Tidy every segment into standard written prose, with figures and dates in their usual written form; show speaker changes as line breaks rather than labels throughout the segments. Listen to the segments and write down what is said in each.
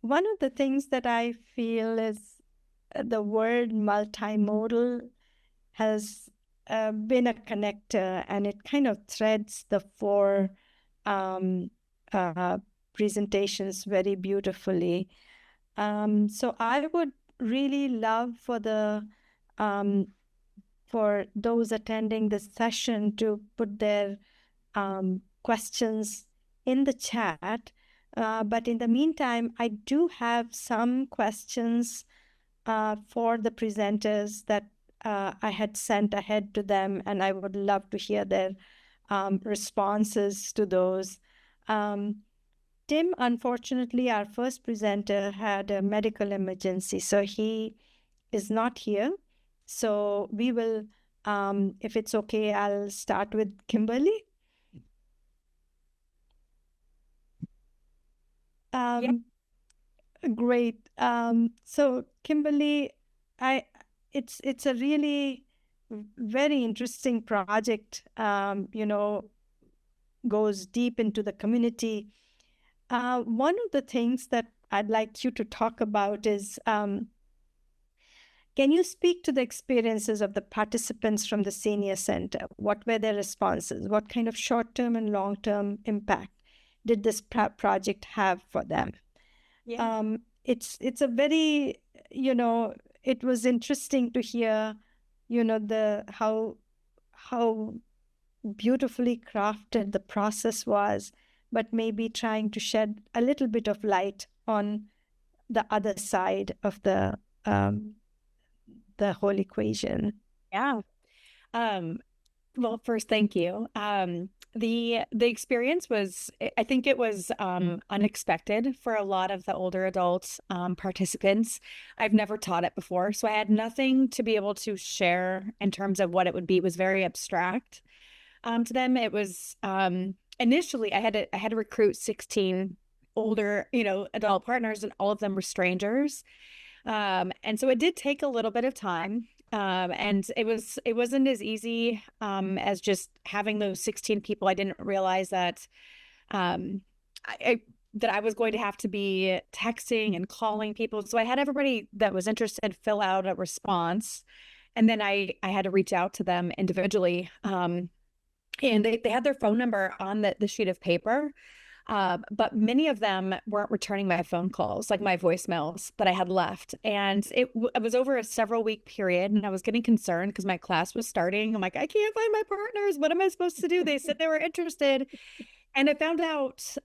one of the things that I feel is the word multimodal has been a connector, and it kind of threads the four um, presentations very beautifully. So I would really love for those attending this session to put their questions in the chat. But in the meantime, I do have some questions for the presenters that I had sent ahead to them, and I would love to hear their responses to those. Tim, unfortunately, our first presenter had a medical emergency, so he is not here. So we will, if it's okay, I'll start with Kimberly.
Yeah.
Great. So Kimberly, it's a really very interesting project, goes deep into the community. One of the things that I'd like you to talk about is, can you speak to the experiences of the participants from the Senior Center? What were their responses? What kind of short-term and long-term impact did this project have for them?
Yeah.
It's a very, it was interesting to hear, how beautifully crafted the process was, but maybe trying to shed a little bit of light on the other side of the whole equation.
Yeah. Well, first, thank you. The experience was, I think it was unexpected for a lot of the older adult participants. I've never taught it before, so I had nothing to be able to share in terms of what it would be. It was very abstract to them. It was initially I had to recruit 16 older, adult partners, and all of them were strangers. And so it did take a little bit of time. And it wasn't as easy as just having those 16 people. I didn't realize that that I was going to have to be texting and calling people. So I had everybody that was interested fill out a response, and then I had to reach out to them individually. And they had their phone number on the sheet of paper. But many of them weren't returning my phone calls, like my voicemails that I had left. And it was over a several week period, and I was getting concerned because my class was starting. I'm like, I can't find my partners. What am I supposed to do? They said they were interested. And I found out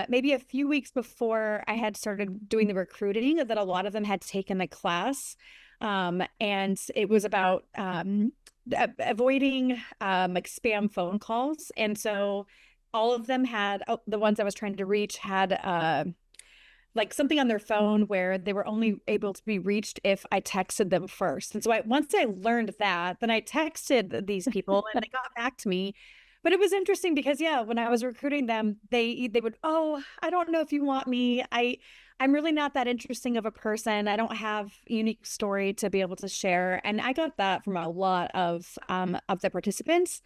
maybe a few weeks before I had started doing the recruiting that a lot of them had taken the class. And it was about avoiding like spam phone calls. And so all of them had, the ones I was trying to reach had like something on their phone where they were only able to be reached if I texted them first. And so once I learned that, then I texted these people and they got back to me. But it was interesting because, yeah, when I was recruiting them, they would, oh, I don't know if you want me. I'm really not that interesting of a person. I don't have a unique story to be able to share. And I got that from a lot of the participants.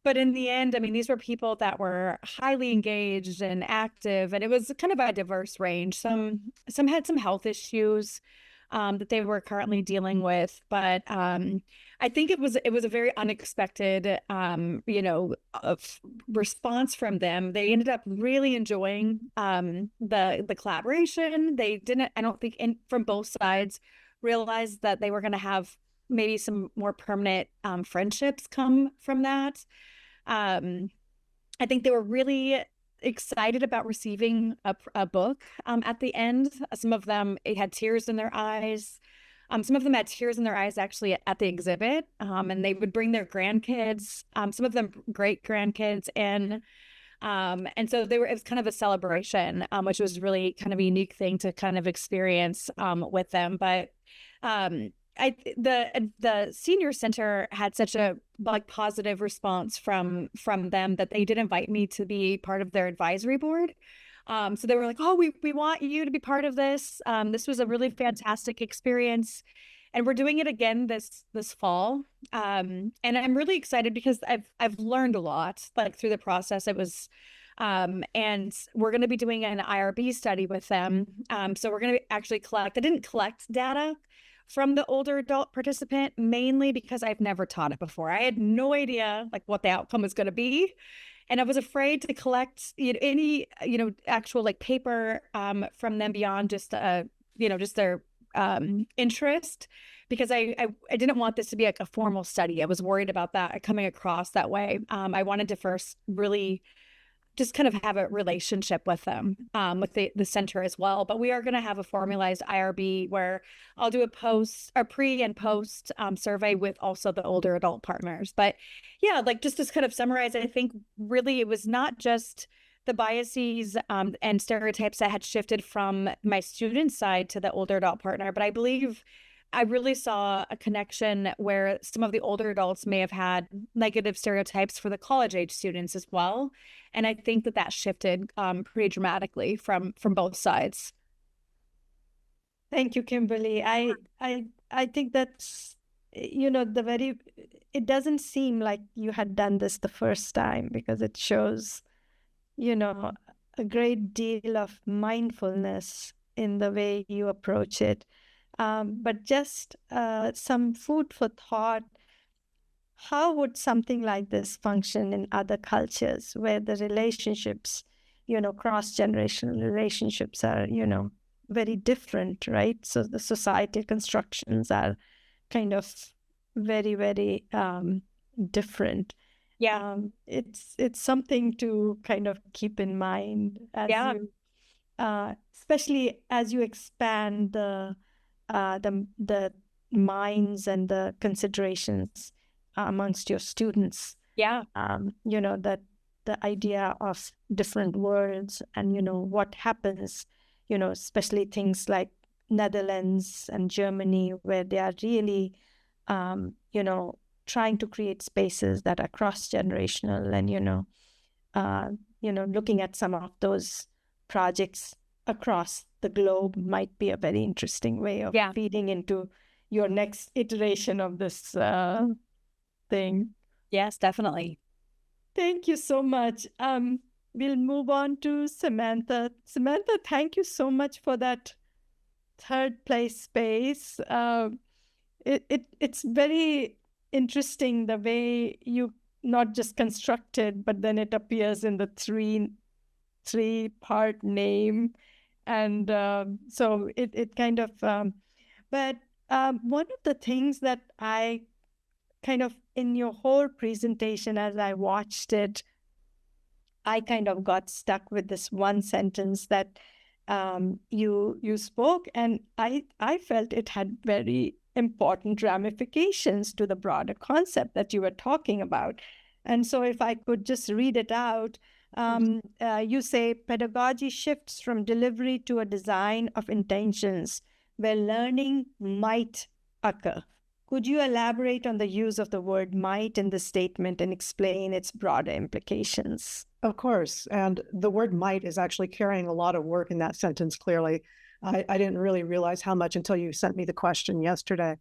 But in the end, I mean, these were people that were highly engaged and active, and it was kind of a diverse range. Some had some health issues that they were currently dealing with, but I think it was a very unexpected, response from them. They ended up really enjoying the collaboration. They didn't, I don't think, from both sides, realize that they were going to have maybe some more permanent friendships come from that. I think they were really excited about receiving a book at the end. Some of them had tears in their eyes. Some of them had tears in their eyes actually at the exhibit, and they would bring their grandkids, some of them great grandkids in. And so it was kind of a celebration, which was really kind of a unique thing to kind of experience with them. But the senior center had such a positive response from them that they did invite me to be part of their advisory board. So they were like, oh, we want you to be part of this. This was a really fantastic experience, and we're doing it again this fall. And I'm really excited because I've learned a lot through the process. It was And we're going to be doing an IRB study with them. So we're going to actually I didn't collect data from the older adult participant, mainly because I've never taught it before. I had no idea like what the outcome was going to be. And I was afraid to collect any, actual like paper from them beyond just, just their interest, because I didn't want this to be like a formal study. I was worried about that coming across that way. I wanted to first really just kind of have a relationship with them, with the center as well. But we are going to have a formalized IRB where I'll do a pre and post survey with also the older adult partners. But yeah, like just to kind of summarize, I think really it was not just the biases and stereotypes that had shifted from my student side to the older adult partner, but I believe I really saw a connection where some of the older adults may have had negative stereotypes for the college age students as well. And I think that shifted pretty dramatically from both sides.
Thank you, Kimberly. I think that's, it doesn't seem like you had done this the first time, because it shows, a great deal of mindfulness in the way you approach it. But just some food for thought. How would something like this function in other cultures where the relationships, cross-generational relationships are, very different, right? So the societal constructions are kind of very, very different.
Yeah.
It's something to kind of keep in mind as you, especially as you expand the minds and the considerations amongst your students.
Yeah.
That the idea of different worlds and, what happens, especially things like Netherlands and Germany, where they are really, trying to create spaces that are cross-generational and, looking at some of those projects across the globe might be a very interesting way of feeding into your next iteration of this thing.
Yes, definitely.
Thank you so much. We'll move on to Samantha. Samantha, thank you so much for that third place space. It's very interesting the way you not just constructed, but then it appears in the three-part name. And so it kind of, but one of the things that I kind of, in your whole presentation, as I watched it, I kind of got stuck with this one sentence that you spoke, and I felt it had very important ramifications to the broader concept that you were talking about. And so if I could just read it out, you say, pedagogy shifts from delivery to a design of intentions where learning might occur. Could you elaborate on the use of the word might in the statement and explain its broader implications?
Of course. And the word might is actually carrying a lot of work in that sentence, clearly. I didn't really realize how much until you sent me the question yesterday.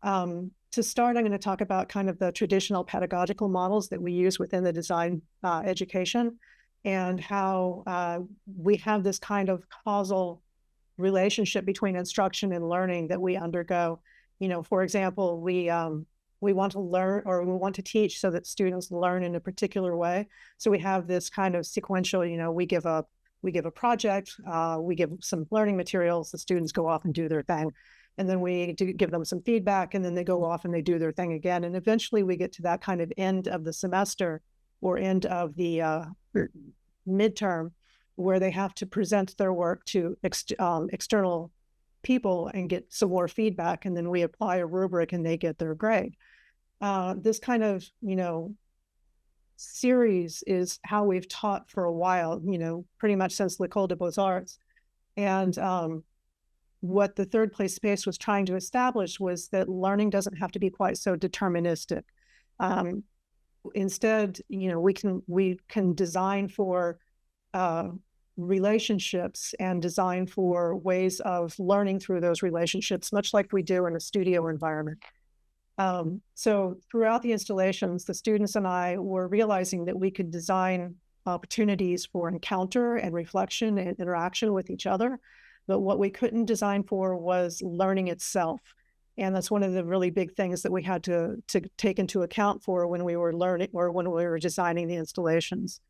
To start, I'm going to talk about kind of the traditional pedagogical models that we use within the design education, and how we have this kind of causal relationship between instruction and learning that we undergo. For example, we want to learn, or we want to teach so that students learn in a particular way. So we have this kind of sequential, we give a project, we give some learning materials, the students go off and do their thing. And then we give them some feedback, and then they go off and they do their thing again. And eventually we get to that kind of end of the semester or end of the midterm, where they have to present their work to external people and get some more feedback. And then we apply a rubric and they get their grade. This kind of, series is how we've taught for a while, pretty much since l'École des Beaux-Arts. And what the third place space was trying to establish was that learning doesn't have to be quite so deterministic. Instead, we can design for relationships and design for ways of learning through those relationships, much like we do in a studio environment. So throughout the installations, the students and I were realizing that we could design opportunities for encounter and reflection and interaction with each other. But what we couldn't design for was learning itself. And that's one of the really big things that we had to take into account for when we were learning or when we were designing the installations.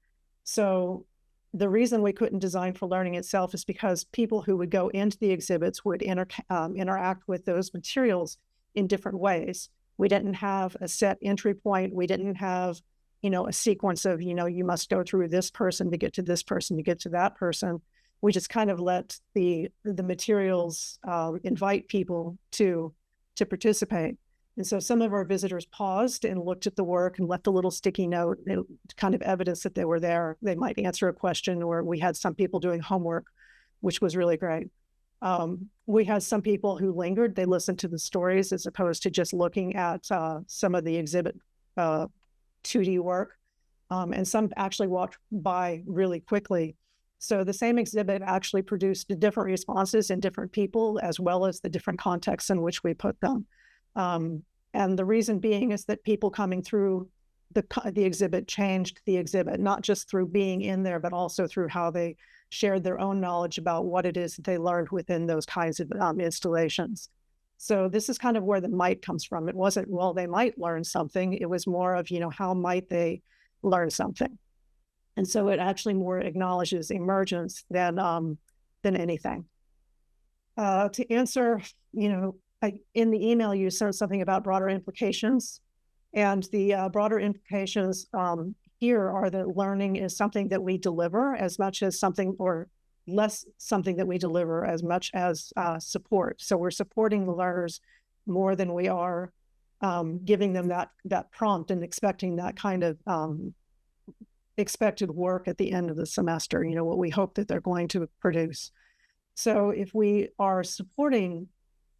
So the reason we couldn't design for learning itself is because people who would go into the exhibits would interact with those materials in different ways. We didn't have a set entry point. We didn't have, a sequence of, you must go through this person to get to this person to get to that person. We just kind of let the materials invite people to participate. And so some of our visitors paused and looked at the work and left a little sticky note, kind of evidence that they were there. They might answer a question, or we had some people doing homework, which was really great. We had some people who lingered. They listened to the stories as opposed to just looking at some of the exhibit 2D work. And some actually walked by really quickly. So the same exhibit actually produced different responses in different people, as well as the different contexts in which we put them. And the reason being is that people coming through the exhibit changed the exhibit, not just through being in there, but also through how they shared their own knowledge about what it is that they learned within those kinds of installations. So this is kind of where the might comes from. It wasn't, well, they might learn something. It was more of, how might they learn something? And so it actually more acknowledges emergence than anything. To answer, in the email, you sent something about broader implications. And the broader implications here are that learning is something that we deliver as much as something, or less something that we deliver as much as support. So we're supporting the learners more than we are giving them that prompt and expecting that kind of expected work at the end of the semester, what we hope that they're going to produce. So if we are supporting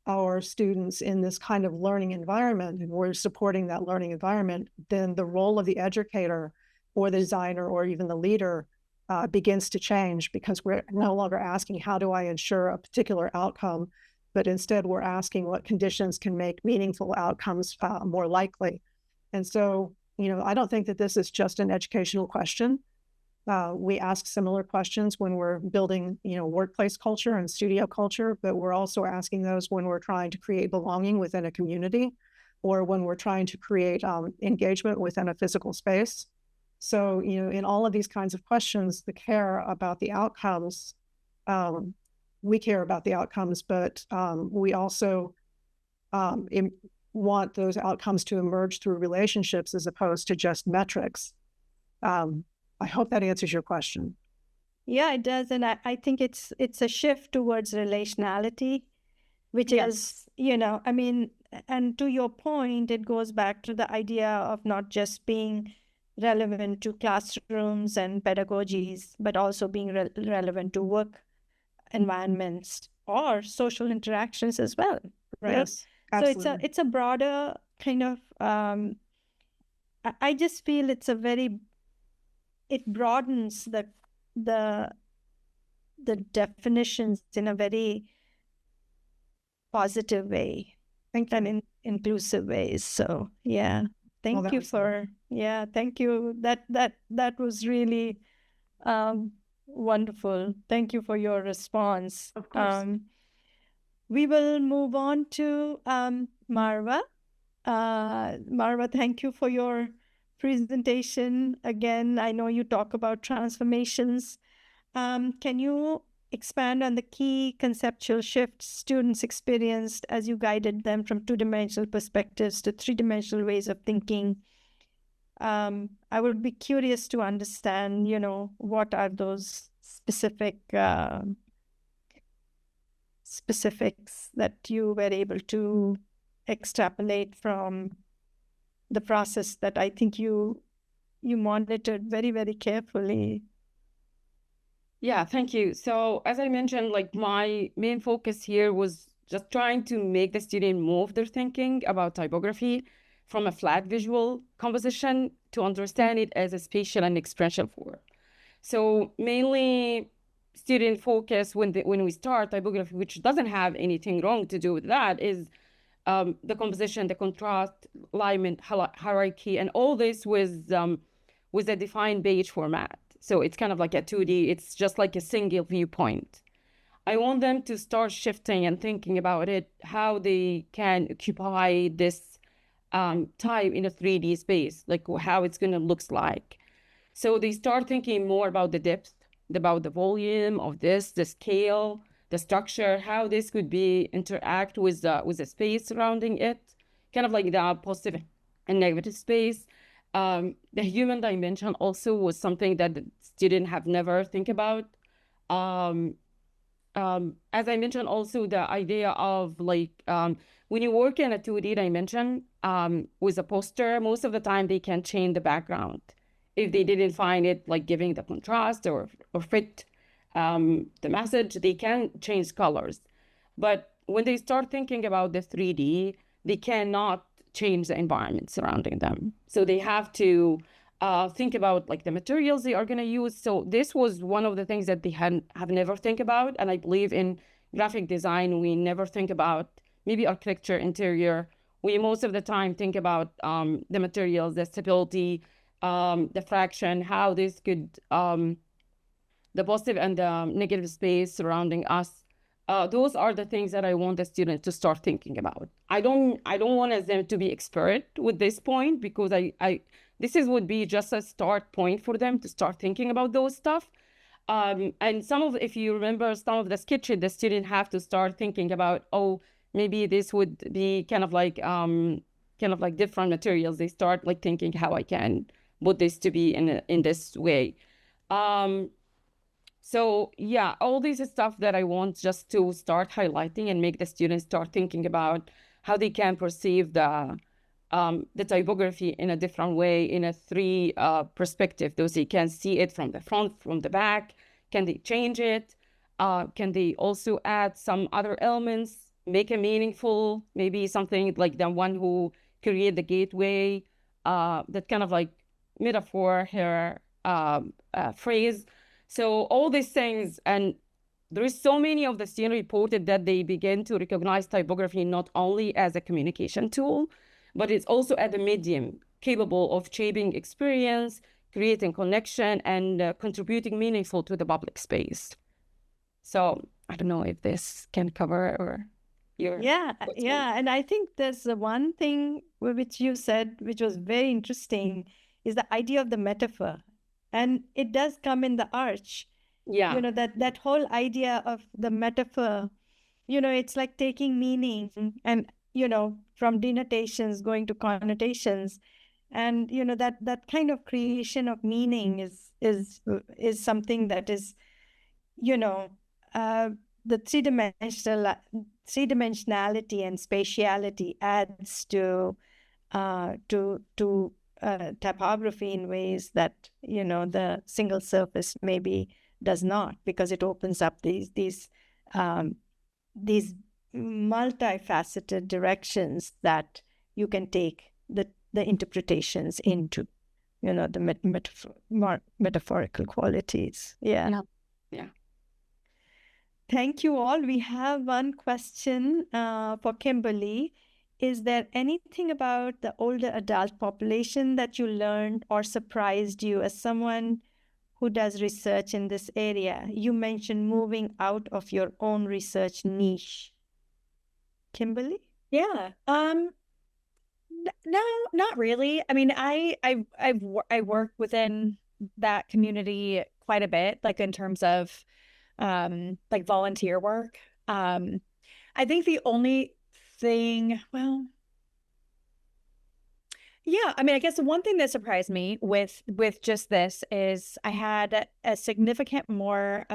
our students in this kind of learning environment, and we're supporting that learning environment, then the role of the educator or the designer or even the leader begins to change, because we're no longer asking, how do I ensure a particular outcome? But instead we're asking what conditions can make meaningful outcomes more likely. And so, I don't think that this is just an educational question. We ask similar questions when we're building, workplace culture and studio culture, but we're also asking those when we're trying to create belonging within a community, or when we're trying to create engagement within a physical space. So, in all of these kinds of questions, the care about the outcomes, we care about the outcomes, but we also want those outcomes to emerge through relationships as opposed to just metrics. I hope that answers your question.
Yeah, it does. And I think it's a shift towards relationality, which is, and to your point, it goes back to the idea of not just being relevant to classrooms and pedagogies, but also being relevant to work environments or social interactions as well, right?
Yes, absolutely.
So it's a broader kind of, I just feel it broadens the definitions in a very positive way and inclusive ways. So yeah, thank you. That was really wonderful. Thank you for your response.
Of course.
We will move on to Marwa. Marwa, thank you for your presentation. Again, I know you talk about transformations. Can you expand on the key conceptual shifts students experienced as you guided them from two-dimensional perspectives to three-dimensional ways of thinking? I would be curious to understand, what are those specifics that you were able to extrapolate from the process that I think you monitored very, very carefully.
Yeah, thank you. So as I mentioned, my main focus here was just trying to make the student move their thinking about typography from a flat visual composition to understand it as a spatial and experiential form. So mainly student focus when we start typography, which doesn't have anything wrong to do with that, is the composition, the contrast, alignment, hierarchy, and all this with a defined page format. So it's kind of like a 2D. It's just like a single viewpoint. I want them to start shifting and thinking about it, how they can occupy this time in a 3D space, like how it's going to look like. So they start thinking more about the depth, about the volume of this, the scale, the structure, how this could be interact with the space surrounding it, kind of like the positive and negative space. The human dimension also was something that the student have never think about. As I mentioned, also the idea of like when you work in a 2D dimension with a poster, most of the time they can change the background if they didn't find it like giving the contrast or fit the message. They can change colors, but when they start thinking about the 3D, they cannot change the environment surrounding them. So they have to think about like the materials they are going to use. So this was one of the things that they have never think about. And I believe in graphic design, we never think about maybe architecture, interior. We most of the time think about the materials, the stability, the fraction, how this could, the positive and the negative space surrounding us. Those are the things that I want the students to start thinking about. I don't want them to be expert with this point, because this would be just a start point for them to start thinking about those stuff. And if you remember some of the sketches, the student have to start thinking about, oh, maybe this would be kind of like different materials. They start like thinking how I can put this to be in this way. So yeah, all this is stuff that I want just to start highlighting and make the students start thinking about how they can perceive the typography in a different way, in a 3 perspective. Those they can see it from the front, from the back. Can they change it? Can they also add some other elements, make it meaningful? Maybe something like the one who create the gateway, that kind of like metaphor here, phrase. So all these things, and there is so many of the students reported that they begin to recognize typography not only as a communication tool, but it's also as a medium capable of shaping experience, creating connection, and contributing meaningful to the public space. So I don't know if this can cover or your...
Yeah. And I think there's one thing which you said, which was very interesting, is the idea of the metaphor. And it does come in the arch.
Yeah.
You know, that whole idea of the metaphor, you know, it's like taking meaning and, you know, from denotations going to connotations. And, you know, that kind of creation of meaning is something that is, you know, the three-dimensionality and spatiality adds to typography in ways that, you know, the single surface maybe does not, because it opens up these multifaceted directions that you can take the interpretations into, you know, the metaphorical qualities. Yeah. Thank you all. We have one question for Kimberly. Is there anything about the older adult population that you learned or surprised you as someone who does research in this area? You mentioned moving out of your own research niche. Kimberly?
Yeah. No, not really. I mean, I work within that community quite a bit, like in terms of like volunteer work. I think the only thing, well, yeah, I mean, I guess the one thing that surprised me with just this is I had a significant more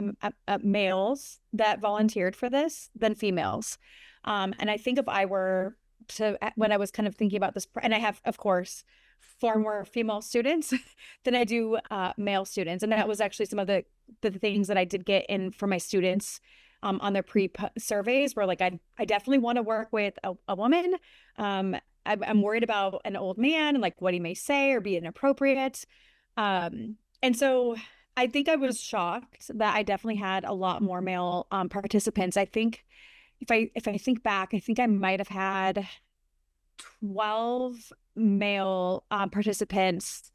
males that volunteered for this than females. And I think if I were to, when I was kind of thinking about this, and I have, of course, far more female students than I do male students. And that was actually some of the things that I did get in for my students on their pre-surveys, where like, I definitely want to work with a woman. I'm worried about an old man and like what he may say or be inappropriate. And so I think I was shocked that I definitely had a lot more male participants. I think if I think back, I think I might have had 12 male participants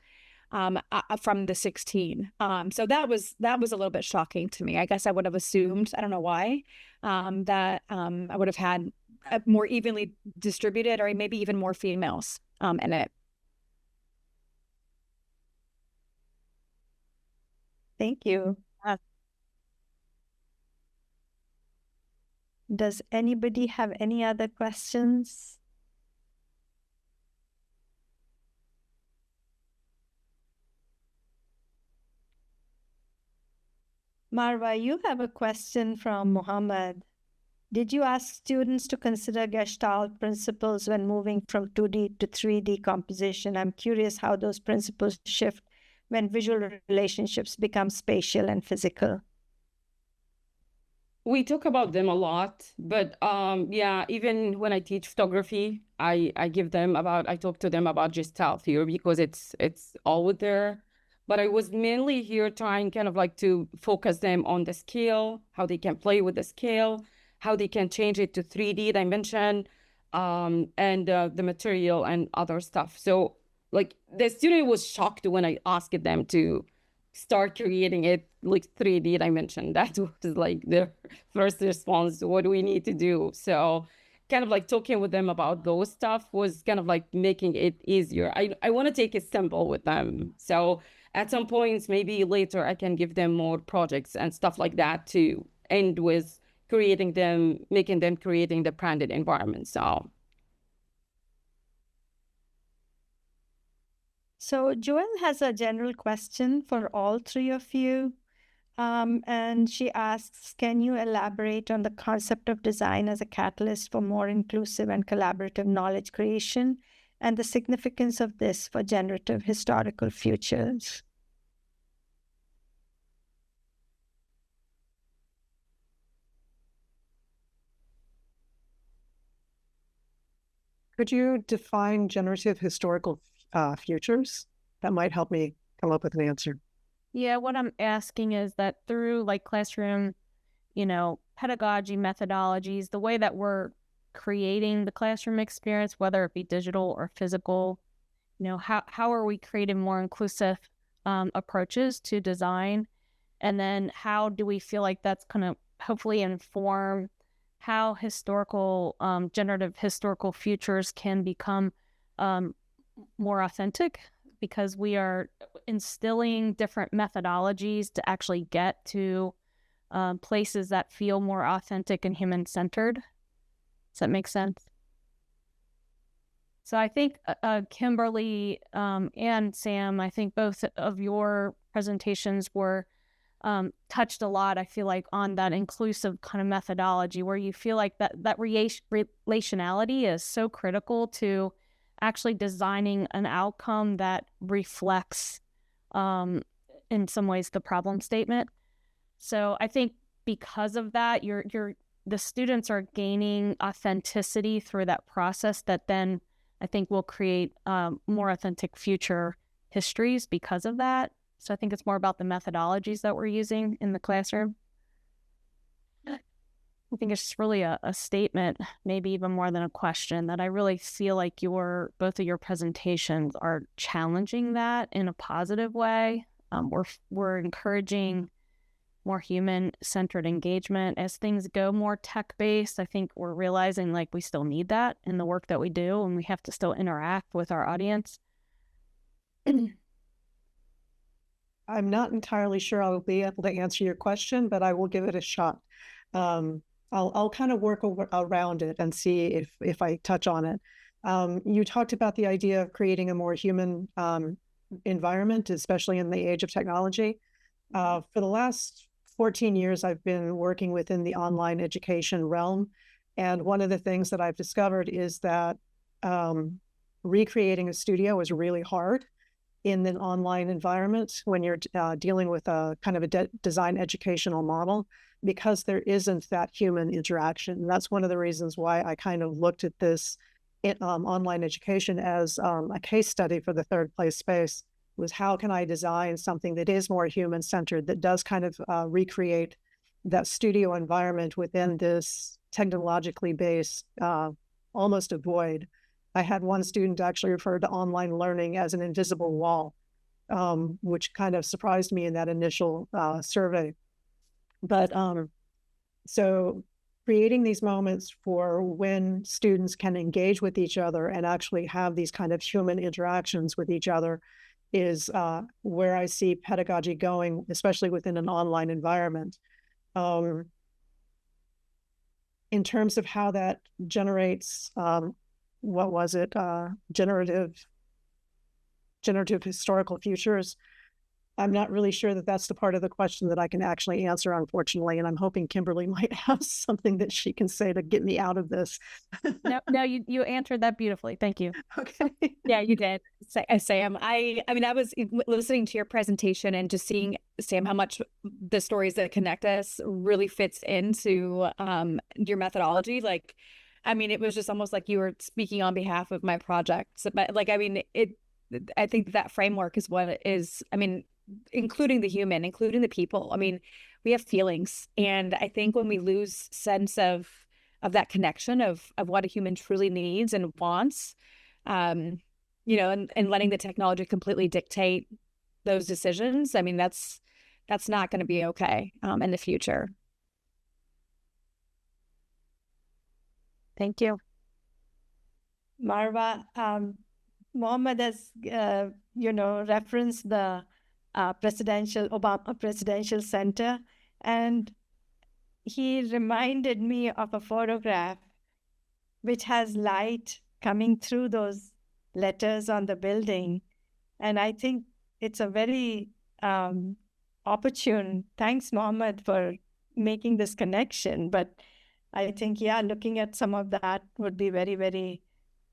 from the 16. So that was a little bit shocking to me. I guess I would have assumed, I don't know why, that I would have had a more evenly distributed, or maybe even more females in it.
Thank you. Does anybody have any other questions? Marwa, you have a question from Muhammad. Did you ask students to consider Gestalt principles when moving from 2D to 3D composition? I'm curious how those principles shift when visual relationships become spatial and physical.
We talk about them a lot, but yeah, even when I teach photography, I talk to them about Gestalt here because it's all there. But I was mainly here trying kind of like to focus them on the scale, how they can play with the scale, how they can change it to 3D dimension, and the material and other stuff. So like the student was shocked when I asked them to start creating it like 3D dimension. That was like their first response. What do we need to do? So kind of like talking with them about those stuff was kind of like making it easier. I want to take it simple with them. So at some points, maybe later I can give them more projects and stuff like that to end with creating the branded environment.
So Joelle has a general question for all three of you. And she asks, can you elaborate on the concept of design as a catalyst for more inclusive and collaborative knowledge creation and the significance of this for generative historical futures?
Could you define generative historical futures? That might help me come up with an answer.
Yeah, what I'm asking is that through like classroom, pedagogy methodologies, the way that we're creating the classroom experience, whether it be digital or physical, how are we creating more inclusive approaches to design? And then how do we feel like that's going to hopefully inform how generative historical futures can become more authentic, because we are instilling different methodologies to actually get to places that feel more authentic and human-centered. Does that make sense? So I think Kimberly and Sam, I think both of your presentations were touched a lot, I feel like, on that inclusive kind of methodology where you feel like that relationality is so critical to actually designing an outcome that reflects, in some ways, the problem statement. So I think because of that, the students are gaining authenticity through that process that then I think will create more authentic future histories because of that. So I think it's more about the methodologies that we're using in the classroom. I think it's just really a statement, maybe even more than a question, that I really feel like both of your presentations are challenging that in a positive way. We're encouraging more human-centered engagement. As things go more tech-based, I think we're realizing like we still need that in the work that we do, and we have to still interact with our audience.
I'm not entirely sure I will be able to answer your question, but I will give it a shot. I'll kind of work around it and see if I touch on it. You talked about the idea of creating a more human environment, especially in the age of technology. For the last 14 years, I've been working within the online education realm. And one of the things that I've discovered is that recreating a studio is really hard in an online environment when you're dealing with a kind of a design educational model, because there isn't that human interaction. And that's one of the reasons why I kind of looked at this online education as a case study for the third place space, was how can I design something that is more human-centered, that does kind of recreate that studio environment within this technologically based, almost a void. I had one student actually refer to online learning as an invisible wall. which kind of surprised me in that initial survey. But so creating these moments for when students can engage with each other and actually have these kind of human interactions with each other is where I see pedagogy going, especially within an online environment. In terms of how that generates, what was it, generative historical futures, I'm not really sure that that's the part of the question that I can actually answer, unfortunately, and I'm hoping Kimberly might have something that she can say to get me out of this.
No, you answered that beautifully. Thank you.
Okay.
Yeah, you did, Sam. I mean, I was listening to your presentation and just seeing, Sam, how much the stories that connect us really fits into your methodology. Like, I mean, it was just almost like you were speaking on behalf of my project. But like, I mean, I think that framework is what it is. I mean, including the human, including the people. I mean, we have feelings, and I think when we lose sense of that connection of what a human truly needs and wants, you know, and letting the technology completely dictate those decisions, I mean, that's not going to be okay in the future.
Thank you.
Marwa, Mohammed has, referenced the Obama Presidential Center, and he reminded me of a photograph which has light coming through those letters on the building. And I think it's a very opportune, thanks, Mohammed, for making this connection. But I think, yeah, looking at some of that would be very, very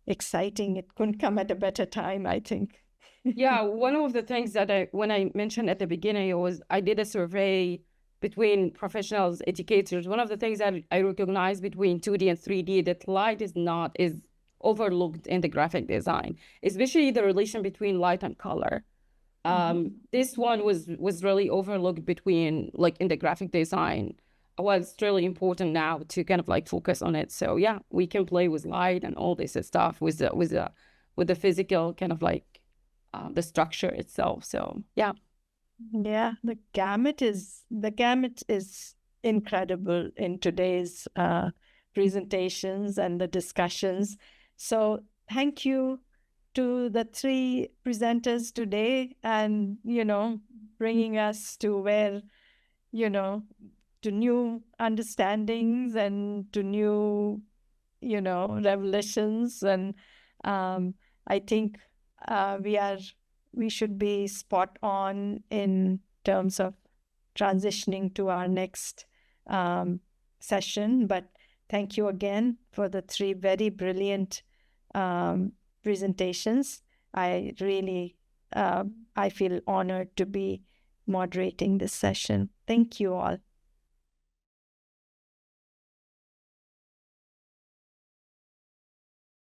exciting. It couldn't come at a better time, I think.
Yeah, one of the things that when I mentioned at the beginning was I did a survey between professionals, educators. One of the things that I recognize between 2D and 3D that light is overlooked in the graphic design, especially the relation between light and color. This one was really overlooked between, like, in the graphic design. Well, it's really important now to kind of like focus on it. So yeah, we can play with light and all this stuff with the physical kind of like the structure itself. So yeah.
Yeah, the gamut is incredible in today's presentations and the discussions. So thank you to the three presenters today, and bringing us to where to new understandings and to new revelations. And I think we should be spot on in terms of transitioning to our next session. But thank you again for the three very brilliant presentations. I really I feel honored to be moderating this session. Thank you all.